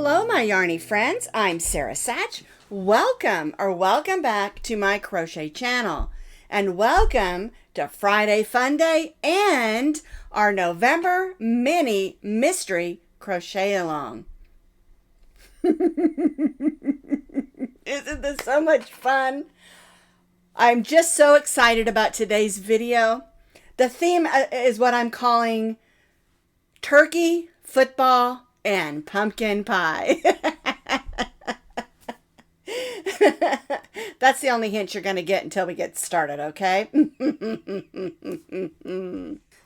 Hello, my yarny friends. I'm Sara Sach. Welcome back to my crochet channel. And welcome to Friday Fun Day and our November mini mystery crochet along. Isn't this so much fun? I'm just so excited about today's video. The theme is what I'm calling turkey, football, and pumpkin pie. That's the only hint you're going to get until we get started, okay?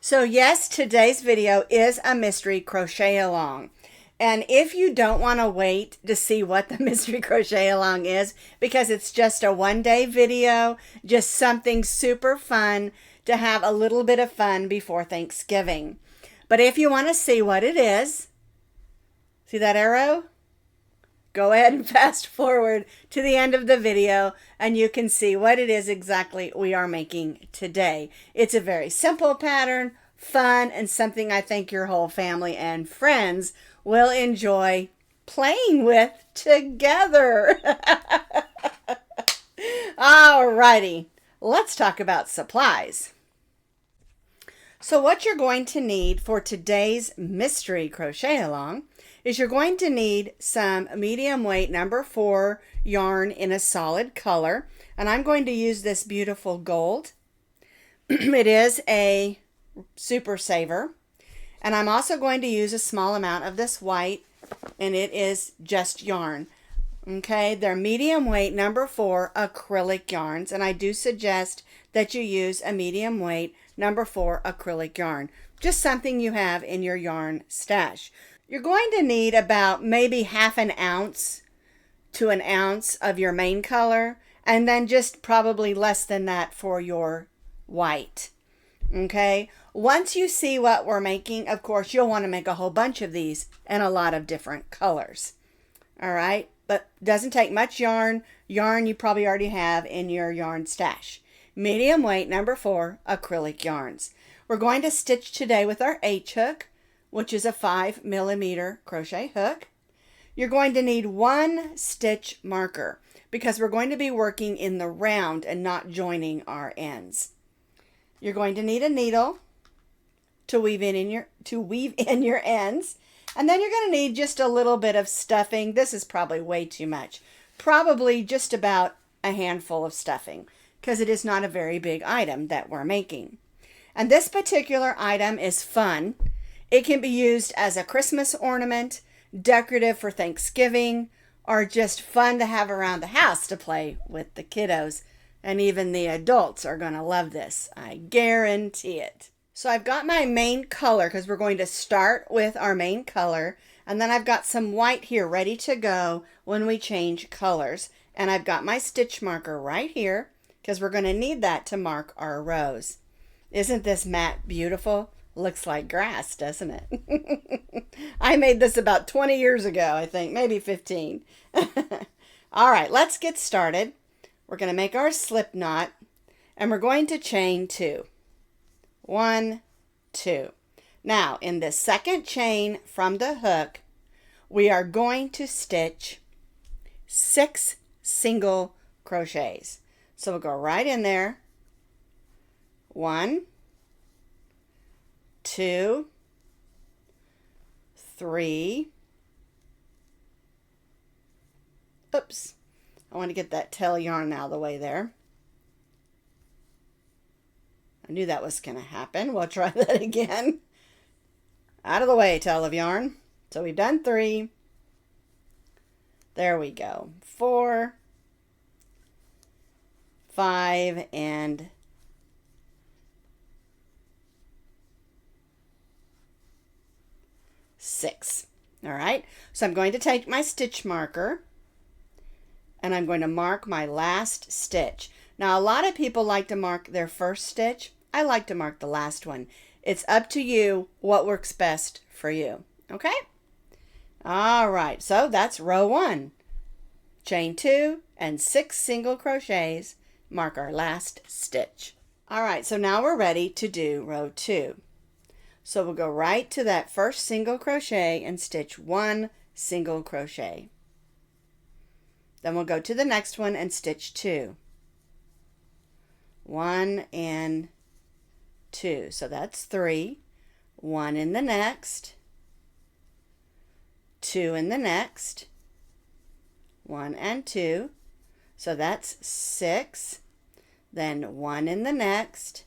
So yes, today's video is a mystery crochet along. And if you don't want to wait to see what the mystery crochet along is, because it's just a one-day video, just something super fun to have a little bit of fun before Thanksgiving. But if you want to see what it is, see that arrow? Go ahead and fast forward to the end of the video and you can see what it is exactly we are making today. It's a very simple pattern, fun, and something I think your whole family and friends will enjoy playing with together. Alrighty, let's talk about supplies. So what you're going to need for today's mystery crochet along is you're going to need some medium weight number 4 yarn in a solid color. And I'm going to use this beautiful gold. It is a super saver. And I'm also going to use a small amount of this white, and it is just yarn. Okay, they're medium weight number 4 acrylic yarns, and I do suggest that you use a medium weight number 4 acrylic yarn. Just something you have in your yarn stash. You're going to need about maybe half an ounce to an ounce of your main color, and then just probably less than that for your white. Okay, once you see what we're making, of course, you'll want to make a whole bunch of these in a lot of different colors. All right, but doesn't take much yarn. Yarn you probably already have in your yarn stash. Medium weight number 4 acrylic yarns. We're going to stitch today with our H hook, which is a 5mm crochet hook. You're going to need 1 stitch marker because we're going to be working in the round and not joining our ends. You're going to need a needle to weave in your ends, and then you're going to need just a little bit of stuffing. This is probably way too much. Probably just about a handful of stuffing because it is not a very big item that we're making. And this particular item is fun. It can be used as a Christmas ornament, decorative for Thanksgiving, or just fun to have around the house to play with the kiddos. And even the adults are going to love this. I guarantee it. So I've got my main color because we're going to start with our main color. And then I've got some white here ready to go when we change colors. And I've got my stitch marker right here because we're going to need that to mark our rows. Isn't this mat beautiful? Looks like grass, doesn't it? I made this about 20 years ago, I think, maybe 15. All right, let's get started. We're going to make our slip knot, and we're going to chain 2. 1, 2. Now, in the second chain from the hook, we are going to stitch 6 single crochets. So we'll go right in there. 1, 2, 3. Oops. I want to get that tail yarn out of the way there. I knew that was going to happen. We'll try that again. Out of the way, tail of yarn. So we've done 3. There we go. 4, 5, and 6. All right. So I'm going to take my stitch marker and I'm going to mark my last stitch. Now, a lot of people like to mark their first stitch. I like to mark the last one. It's up to you what works best for you. Okay? All right. So that's row 1. Chain 2 and 6 single crochets. Mark our last stitch. All right. So now we're ready to do row 2. So we'll go right to that first single crochet and stitch 1 single crochet. Then we'll go to the next one and stitch 2. 1 and 2. So that's 3. 1 in the next. 2 in the next. 1 and 2. So that's 6. Then 1 in the next.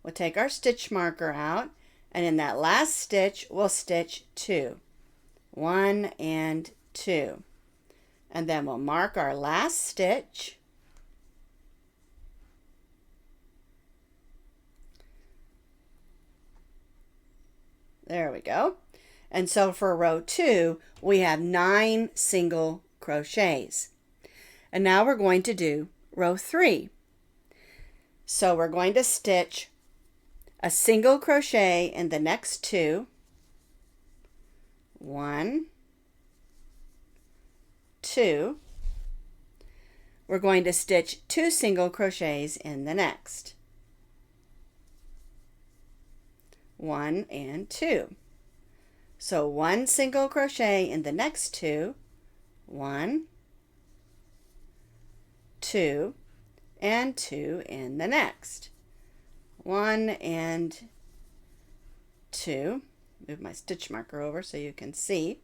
We'll take our stitch marker out, and in that last stitch we'll stitch 2. 1 and 2. And then we'll mark our last stitch. There we go. And so for row 2, we have 9 single crochets. And now we're going to do row 3. So we're going to stitch a single crochet in the next 2. 1, 2. We're going to stitch 2 single crochets in the next. 1 and 2. So 1 single crochet in the next 2. 1, 2, and 2 in the next. 1 and 2. Move my stitch marker over so you can see.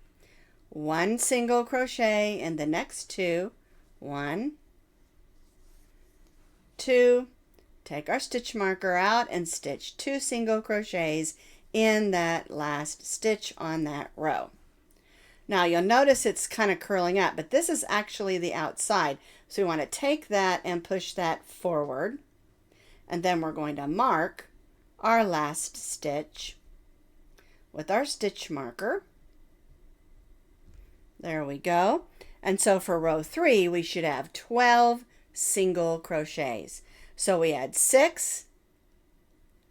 1 single crochet in the next 2. 1, 2. Take our stitch marker out and stitch 2 single crochets in that last stitch on that row. Now you'll notice it's kind of curling up, but this is actually the outside. So we want to take that and push that forward. And then we're going to mark our last stitch with our stitch marker. There we go. And so for row 3, we should have 12 single crochets. So we had 6,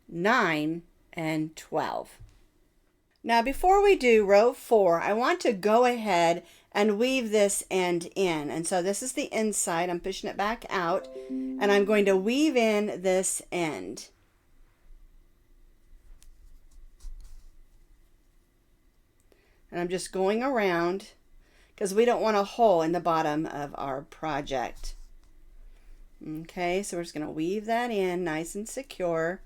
9, and 12. Now before we do row 4, I want to go ahead and weave this end in. And so this is the inside. I'm pushing it back out, and I'm going to weave in this end. And I'm just going around because we don't want a hole in the bottom of our project. Okay, so we're just going to weave that in nice and secure.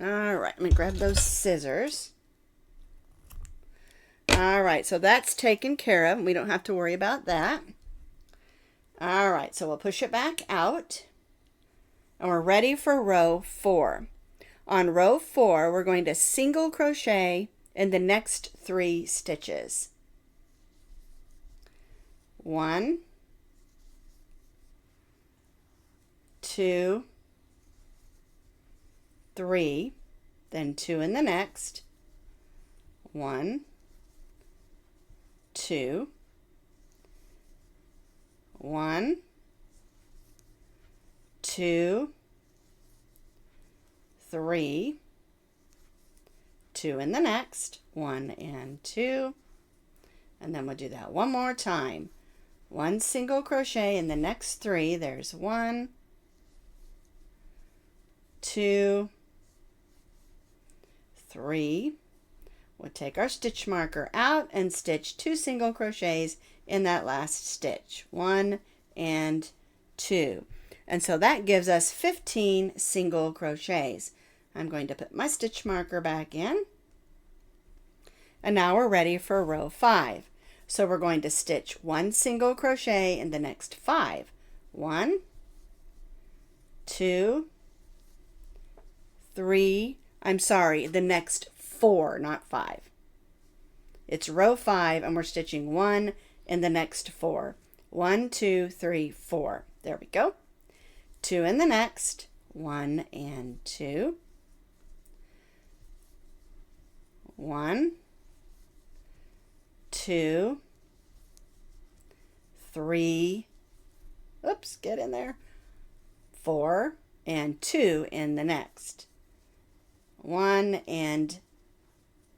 All right, let me grab those scissors. All right, so that's taken care of. We don't have to worry about that. All right, so we'll push it back out. And we're ready for row 4. On row 4, we're going to single crochet in the next 3 stitches. 1, 2, 3, then 2 in the next. 1, 2, 1, 2, 3, 2 in the next. 1 and 2, and then we'll do that one more time. 1 single crochet in the next 3. There's 1, 2, 3. We'll take our stitch marker out and stitch 2 single crochets in that last stitch. 1 and 2. And so that gives us 15 single crochets. I'm going to put my stitch marker back in. And now we're ready for row 5. So we're going to stitch 1 single crochet in the next 5. 1, 2, 3, the next 4, not 5. It's row 5 and we're stitching 1 in the next 4. 1, 2, 3, 4. There we go. 2 in the next. 1 and 2. 1, 2, 3, oops, get in there, 4, and 2 in the next. 1 and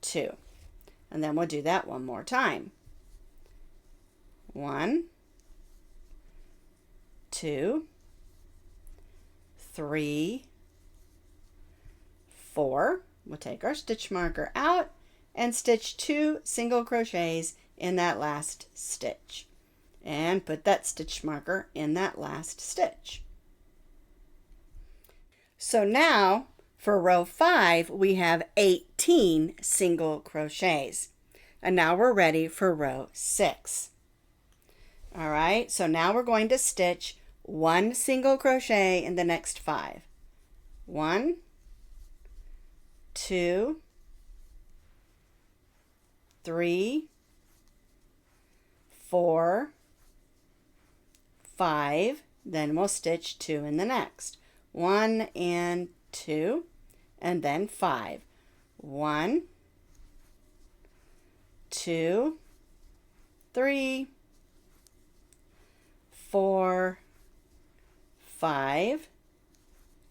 2. And then we'll do that one more time. 1, 2, 3, 4. We'll take our stitch marker out and stitch 2 single crochets in that last stitch. And put that stitch marker in that last stitch. So now for row 5, we have 18 single crochets. And now we're ready for row 6. All right, so now we're going to stitch 1 single crochet in the next 5. 1, 2, 3, 4, 5, then we'll stitch 2 in the next. 1 and 2, and then 5. 1, 2, 3, 4, 5,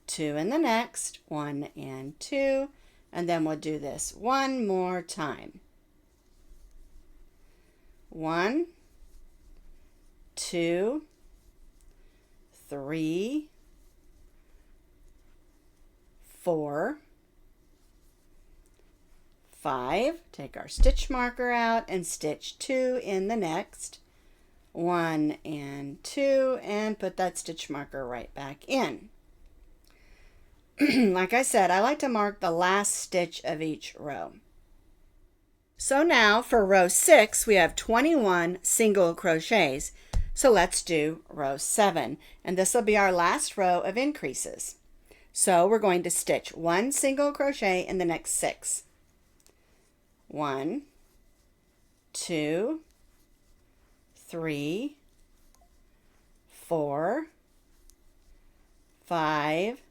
2 in the next, 1 and 2, and then we'll do this one more time. 1, 2, 3, 4, 5, take our stitch marker out and stitch 2 in the next, 1 and 2, and put that stitch marker right back in. Like I said, I like to mark the last stitch of each row. So now for row 6, we have 21 single crochets. So let's do row 7, and this will be our last row of increases. So we're going to stitch 1 single crochet in the next 6. 1, 2, 3, 4, 5,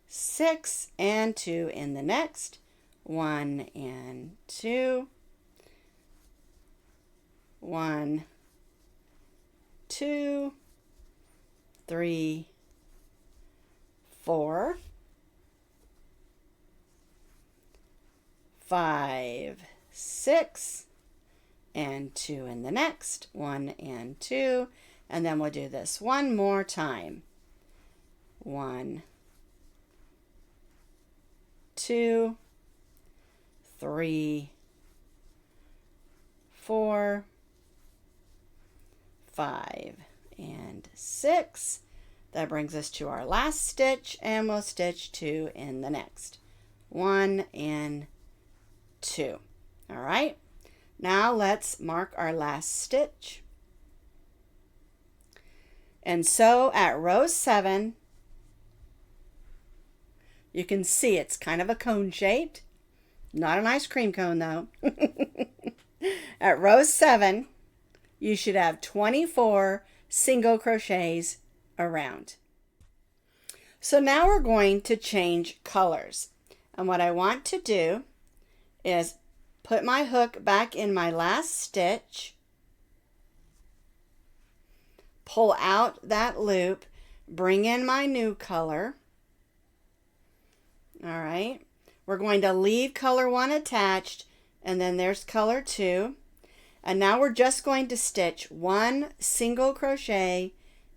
6, and 2 in the next. 1 and 2, 1, 2, 3, 4, 5, 6, and 2 in the next. 1 and 2, and then we'll do this one more time. 1, 2, 3, 4, 5, and 6. That brings us to our last stitch, and we'll stitch 2 in the next. 1 and 2. All right, now let's mark our last stitch. And so at row 7, you can see it's kind of a cone shaped. Not an ice cream cone though. At row 7, you should have 24 single crochets around. So now we're going to change colors. And what I want to do is put my hook back in my last stitch, pull out that loop, bring in my new color. All right, we're going to leave color 1 attached, and then there's color 2. And now we're just going to stitch 1 single crochet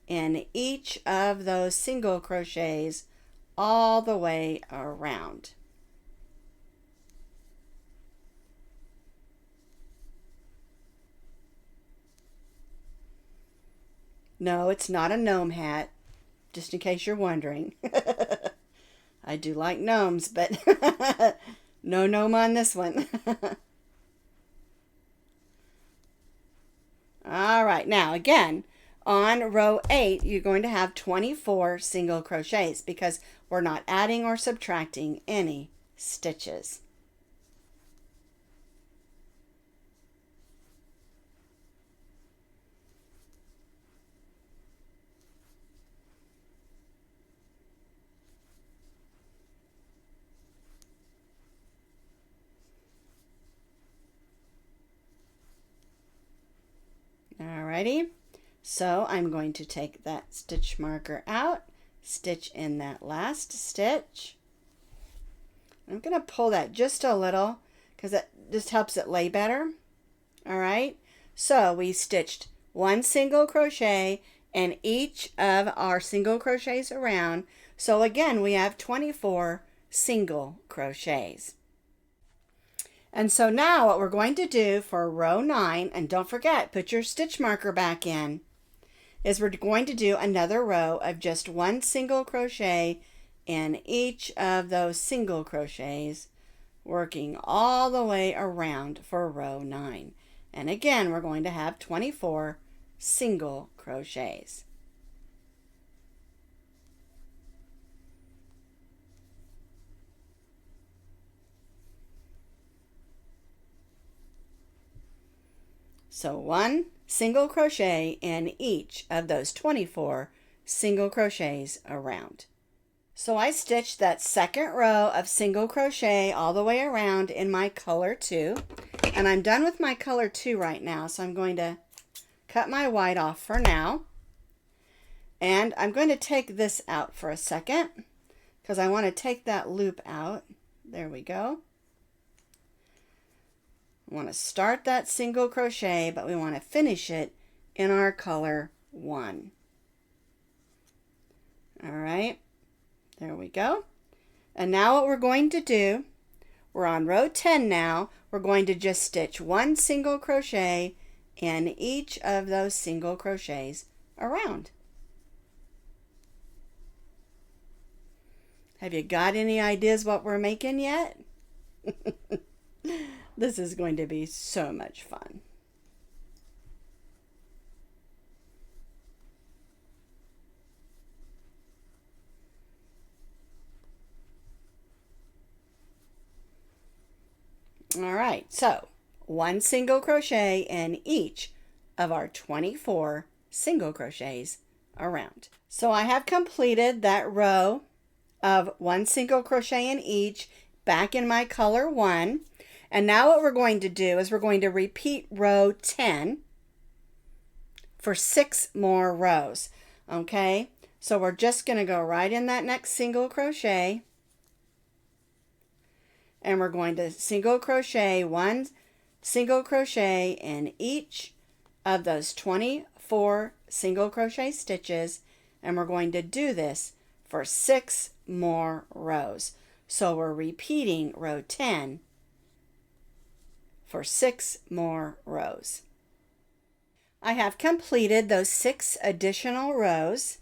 in each of those single crochets all the way around. No, it's not a gnome hat, just in case you're wondering. I do like gnomes, but no gnome on this one. All right, now again, on row 8, you're going to have 24 single crochets because we're not adding or subtracting any stitches. Alrighty, so I'm going to take that stitch marker out, stitch in that last stitch. I'm going to pull that just a little because it just helps it lay better. Alright, so we stitched 1 single crochet in each of our single crochets around. So again, we have 24 single crochets. And so now what we're going to do for row 9, and don't forget, put your stitch marker back in, is we're going to do another row of just 1 single crochet in each of those single crochets, working all the way around for row 9. And again, we're going to have 24 single crochets. So 1 single crochet in each of those 24 single crochets around. So I stitched that second row of single crochet all the way around in my color 2, and I'm done with my color 2 right now, so I'm going to cut my white off for now, and I'm going to take this out for a second because I want to take that loop out. There we go. We want to start that single crochet, but we want to finish it in our color 1. All right, there we go. And now what we're going to do, we're on row 10 now, we're going to just stitch 1 single crochet in each of those single crochets around. Have you got any ideas what we're making yet? This is going to be so much fun. All right, so 1 single crochet in each of our 24 single crochets around. So I have completed that row of 1 single crochet in each back in my color 1. And now what we're going to do is we're going to repeat row 10 for 6 more rows. Okay, so we're just going to go right in that next single crochet, and we're going to single crochet 1 single crochet in each of those 24 single crochet stitches, and we're going to do this for 6 more rows. So we're repeating row 10 for 6 more rows. I have completed those 6 additional rows,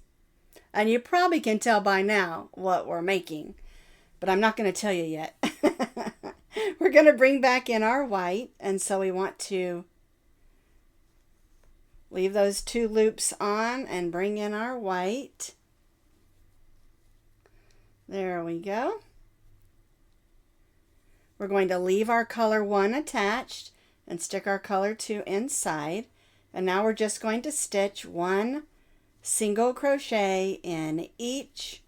and you probably can tell by now what we're making, but I'm not going to tell you yet. We're going to bring back in our white, and so we want to leave those 2 loops on and bring in our white. There we go. We're going to leave our color 1 attached and stick our color 2 inside. And now we're just going to stitch 1 single crochet in each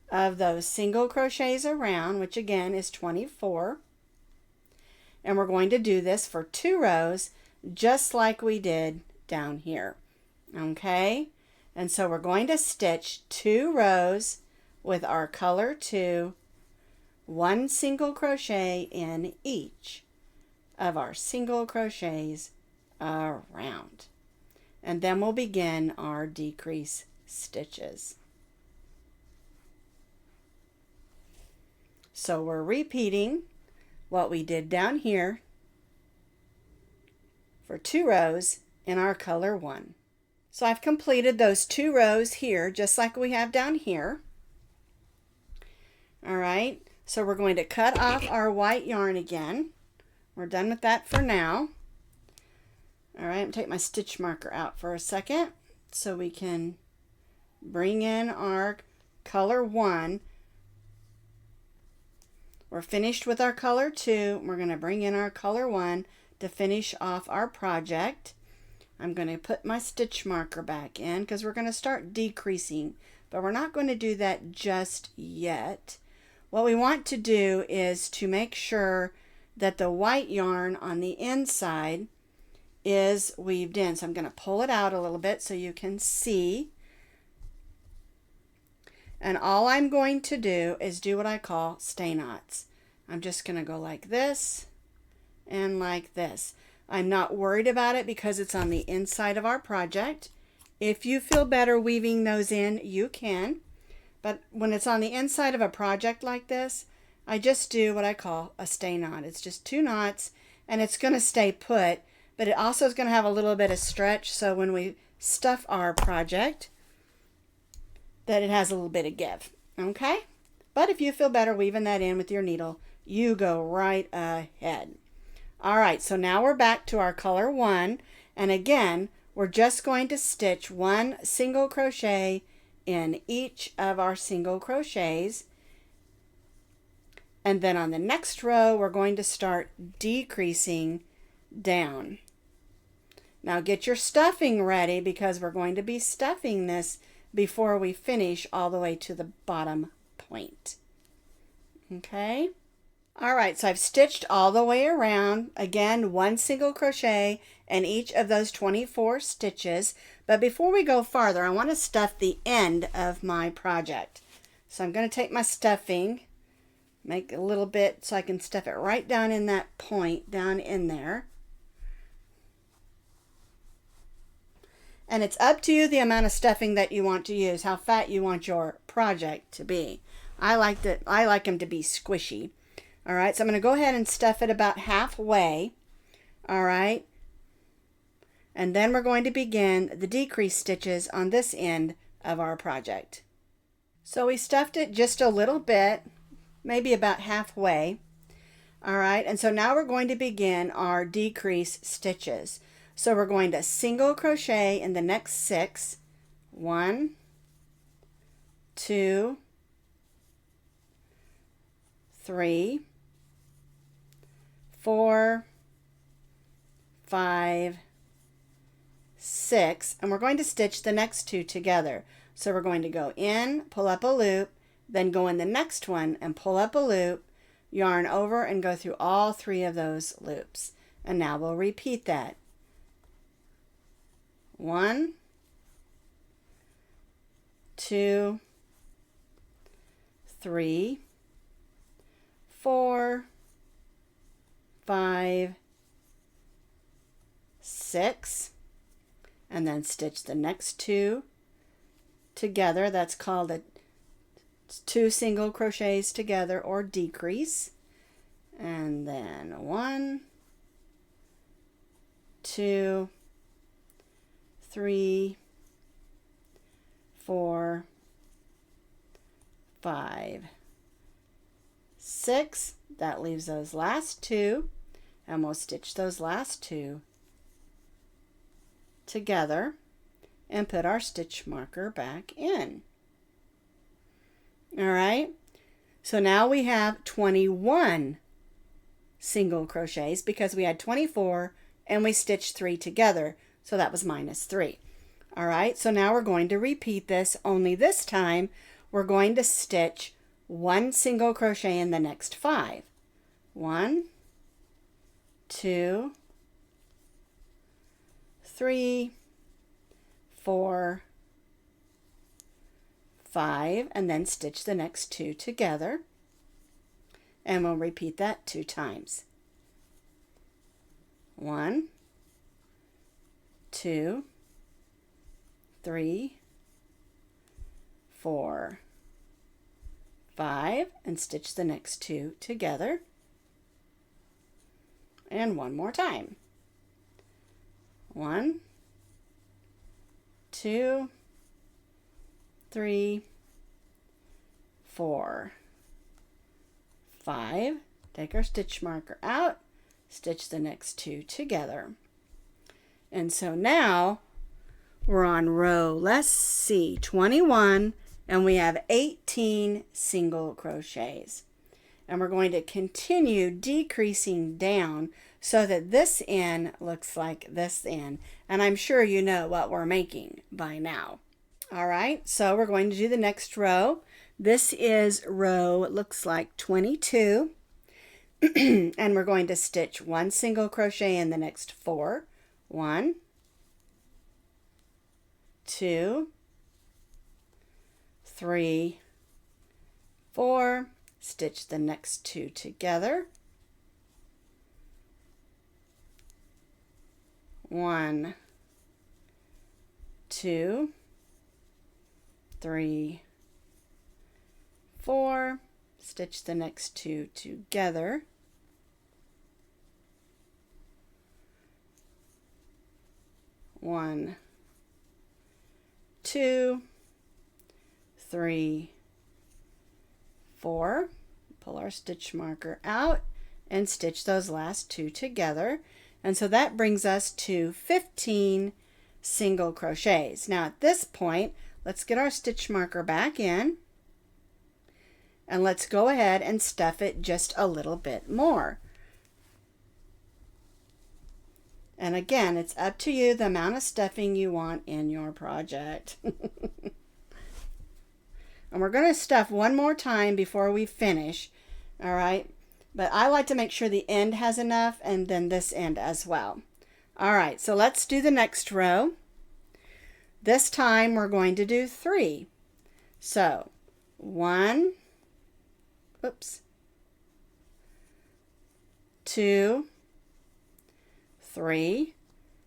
of those single crochets around, which again is 24. And we're going to do this for 2 rows, just like we did down here. Okay? And so we're going to stitch 2 rows with our color 2, 1 single crochet in each of our single crochets around. And then we'll begin our decrease stitches. So we're repeating what we did down here for 2 rows in our color 1. So I've completed those 2 rows here, just like we have down here. All right. So we're going to cut off our white yarn again. We're done with that for now. All right, I'm going to take my stitch marker out for a second so we can bring in our color 1. We're finished with our color 2. We're going to bring in our color 1 to finish off our project. I'm going to put my stitch marker back in because we're going to start decreasing, but we're not going to do that just yet. What we want to do is to make sure that the white yarn on the inside is weaved in. So I'm going to pull it out a little bit so you can see. And all I'm going to do is do what I call stay knots. I'm just going to go like this and like this. I'm not worried about it because it's on the inside of our project. If you feel better weaving those in, you can. But when it's on the inside of a project like this, I just do what I call a stay knot. It's just 2 knots and it's going to stay put, but it also is going to have a little bit of stretch, so when we stuff our project, that it has a little bit of give. Okay? But if you feel better weaving that in with your needle, you go right ahead. All right, so now we're back to our color 1, and again, we're just going to stitch 1 single crochet in each of our single crochets. And then on the next row, we're going to start decreasing down. Now get your stuffing ready, because we're going to be stuffing this before we finish all the way to the bottom point. Okay? All right, so I've stitched all the way around. Again, 1 single crochet in each of those 24 stitches. But before we go farther, I want to stuff the end of my project. So I'm going to take my stuffing, make a little bit so I can stuff it right down in that point down in there. And it's up to you the amount of stuffing that you want to use, how fat you want your project to be. I like them to be squishy. All right, so I'm going to go ahead and stuff it about halfway. All right. And then we're going to begin the decrease stitches on this end of our project. So we stuffed it just a little bit, maybe about halfway. All right, and so now we're going to begin our decrease stitches. So we're going to single crochet in the next 6. 1, 2, 3, 4, 5, 6, and we're going to stitch the next 2 together. So we're going to go in, pull up a loop, then go in the next one and pull up a loop, yarn over and go through all 3 of those loops. And now we'll repeat that. 1, 2, 3, 4, 5, 6, and then stitch the next 2 together. That's called a 2 single crochets together, or decrease. And then 1, 2, 3, 4, 5, 6. That leaves those last 2, and we'll stitch those last 2 together and put our stitch marker back in. All right, so now we have 21 single crochets because we had 24 and we stitched 3 together, so that was -3. All right, so now we're going to repeat this, only this time we're going to stitch 1 single crochet in the next 5. 1, 2, 3, 4, 5, and then stitch the next 2 together, and we'll repeat that 2 times. 1, 2, 3, 4, 5, and stitch the next 2 together, and one more time. 1, 2, 3, 4, 5. Take our stitch marker out, stitch the next 2 together. And so now we're on row, let's see, 21, and we have 18 single crochets. And we're going to continue decreasing down so that this end looks like this end. And I'm sure you know what we're making by now. All right, so we're going to do the next row. This is row, it looks like 22. And we're going to stitch 1 single crochet in the next 4. 1, 2, 3, 4. Stitch the next 2 together. 1, 2, 3, 4, stitch the next 2 together. One, 2, 3, 4. Pull our stitch marker out and stitch those last 2 together. And so that brings us to 15 single crochets. Now at this point, let's get our stitch marker back in and let's go ahead and stuff it just a little bit more. And again, it's up to you the amount of stuffing you want in your project. And we're going to stuff one more time before we finish, all right? But I like to make sure the end has enough and then this end as well. All right, so let's do the next row. This time we're going to do 3. So 1, oops, 2, 3,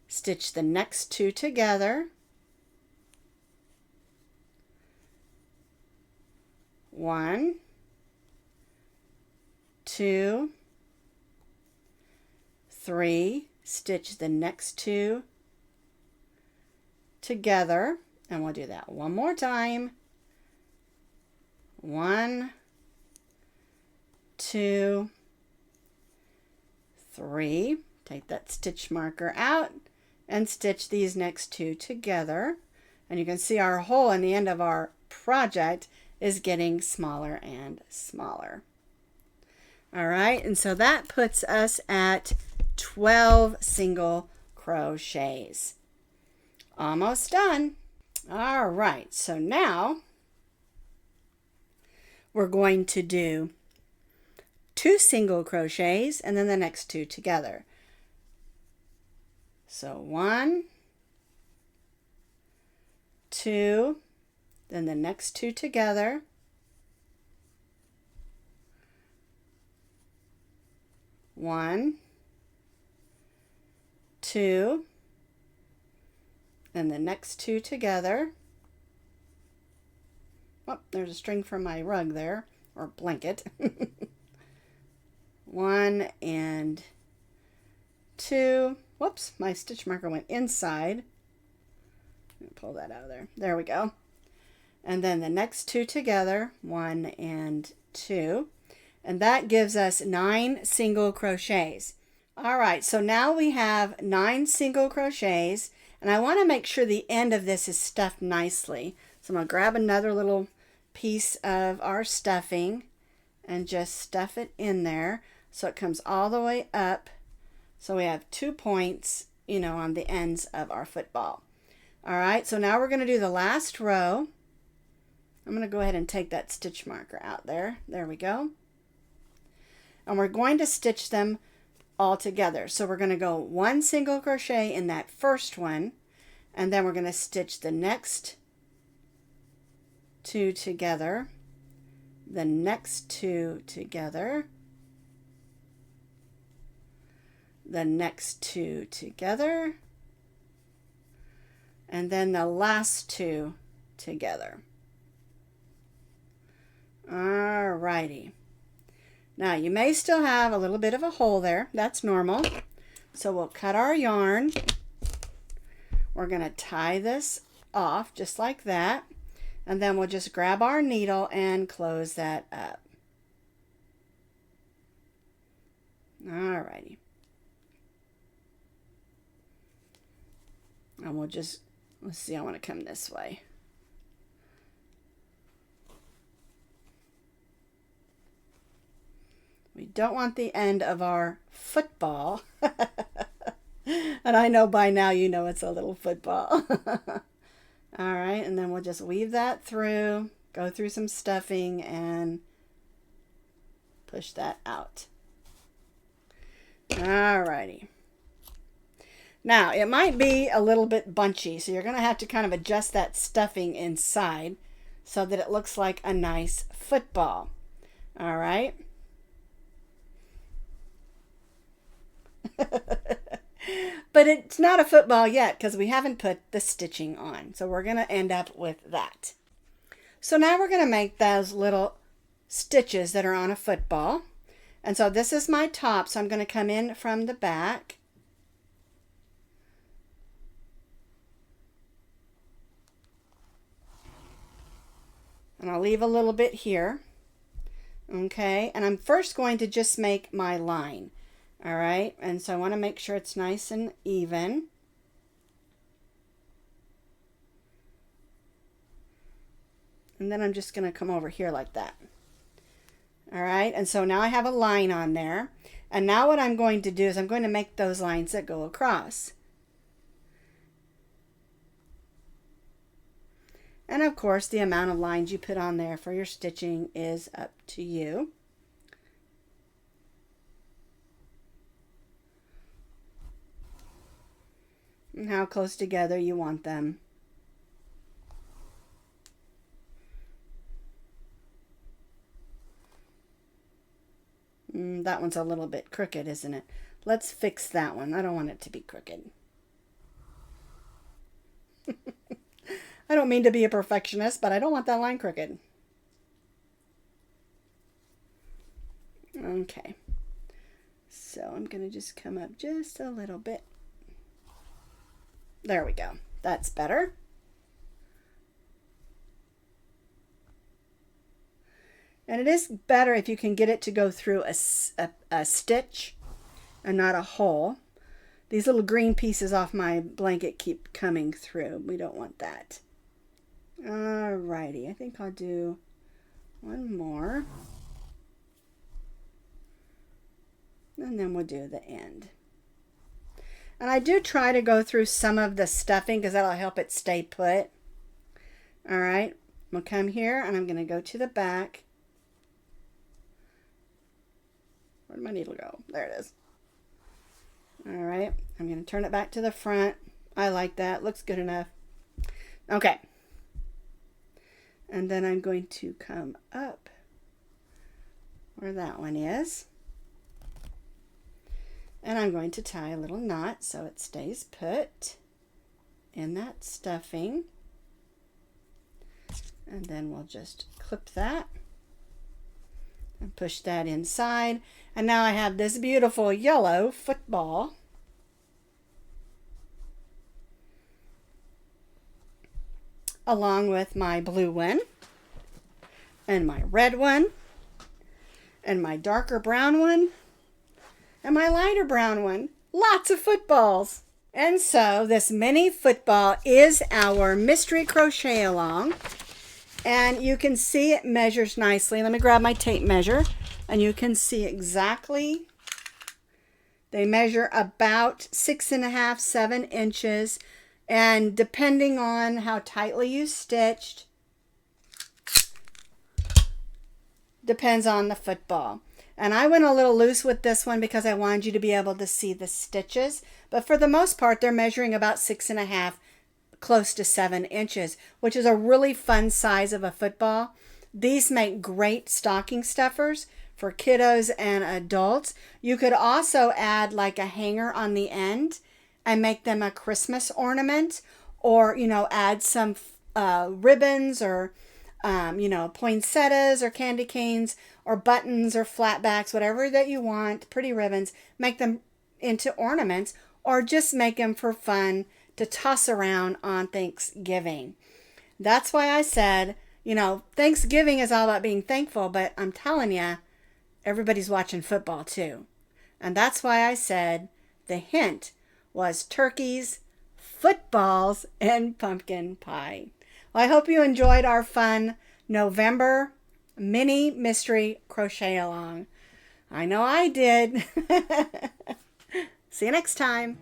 stitch the next 2 together. 1, 2, 3, stitch the next 2 together, and we'll do that one more time. 1, 2, 3, take that stitch marker out and stitch these next 2 together, and you can see our hole in the end of our project is getting smaller and smaller. All right, and so that puts us at 12 single crochets. Almost done. All right, so now we're going to do 2 single crochets and then the next 2 together. So 1, 2, then the next 2 together. 1, 2, and the next 2 together. Oh, there's a string from my rug there, or blanket. 1 and 2. Whoops, my stitch marker went inside. Pull that out of there. There we go. And then the next 2 together, 1 and 2. And that gives us 9 single crochets. All right, so now we have 9 single crochets, and I want to make sure the end of this is stuffed nicely. So I'm going to grab another little piece of our stuffing and just stuff it in there so it comes all the way up. So we have 2 points, you know, on the ends of our football. All right, so now we're going to do the last row. I'm going to go ahead and take that stitch marker out there. There we go. And we're going to stitch them all together. So we're going to go 1 single crochet in that first one, and then we're going to stitch the next 2 together, the next 2 together, the next 2 together, and then the last 2 together. All righty. Now you may still have a little bit of a hole there. That's normal. So we'll cut our yarn. We're going to tie this off just like that. And then we'll just grab our needle and close that up. Alrighty. And we'll just, let's see, I want to come this way. We don't want the end of our football. And I know by now you know it's a little football. All right, and then we'll just weave that through, go through some stuffing, and push that out. All righty. Now, it might be a little bit bunchy, so you're going to have to kind of adjust that stuffing inside so that it looks like a nice football. All right. But it's not a football yet because we haven't put the stitching on. So we're going to end up with that. So now we're going to make those little stitches that are on a football. And so this is my top, so I'm going to come in from the back. And I'll leave a little bit here. Okay, and I'm first going to just make my line. All right, and so I want to make sure it's nice and even. And then I'm just going to come over here like that. All right, and so now I have a line on there. And now what I'm going to do is I'm going to make those lines that go across. And of course, the amount of lines you put on there for your stitching is up to you. And how close together you want them. That one's a little bit crooked, isn't it? Let's fix that one. I don't want it to be crooked. I don't mean to be a perfectionist, but I don't want that line crooked. Okay. So I'm going to just come up just a little bit. There we go. That's better. And it is better if you can get it to go through a stitch and not a hole. These little green pieces off my blanket keep coming through. We don't want that. Alrighty, I think I'll do one more. And then we'll do the end. And I do try to go through some of the stuffing because that'll help it stay put. Alright, I'm going to come here and I'm going to go to the back. Where'd my needle go? There it is. Alright, I'm going to turn it back to the front. I like that. Looks good enough. Okay. And then I'm going to come up where that one is. And I'm going to tie a little knot so it stays put in that stuffing. And then we'll just clip that and push that inside. And now I have this beautiful yellow football. Along with my blue one and my red one and my darker brown one and my lighter brown one. Lots of footballs. And so this mini football is our mystery crochet along. And you can see it measures nicely. Let me grab my tape measure and you can see exactly. They measure about 6.5, 7 inches. And depending on how tightly you stitched, depends on the football. And I went a little loose with this one because I wanted you to be able to see the stitches. But for the most part, they're measuring about 6.5, close to 7 inches, which is a really fun size of a football. These make great stocking stuffers for kiddos and adults. You could also add like a hanger on the end and make them a Christmas ornament, or, you know, add some ribbons or, you know, poinsettias or candy canes or buttons or flatbacks, whatever that you want, pretty ribbons, make them into ornaments, or just make them for fun to toss around on Thanksgiving. That's why I said, you know, Thanksgiving is all about being thankful, but I'm telling you, everybody's watching football too. And that's why I said the hint was turkeys, footballs, and pumpkin pie. Well, I hope you enjoyed our fun November mini mystery crochet along. I know I did. See you next time.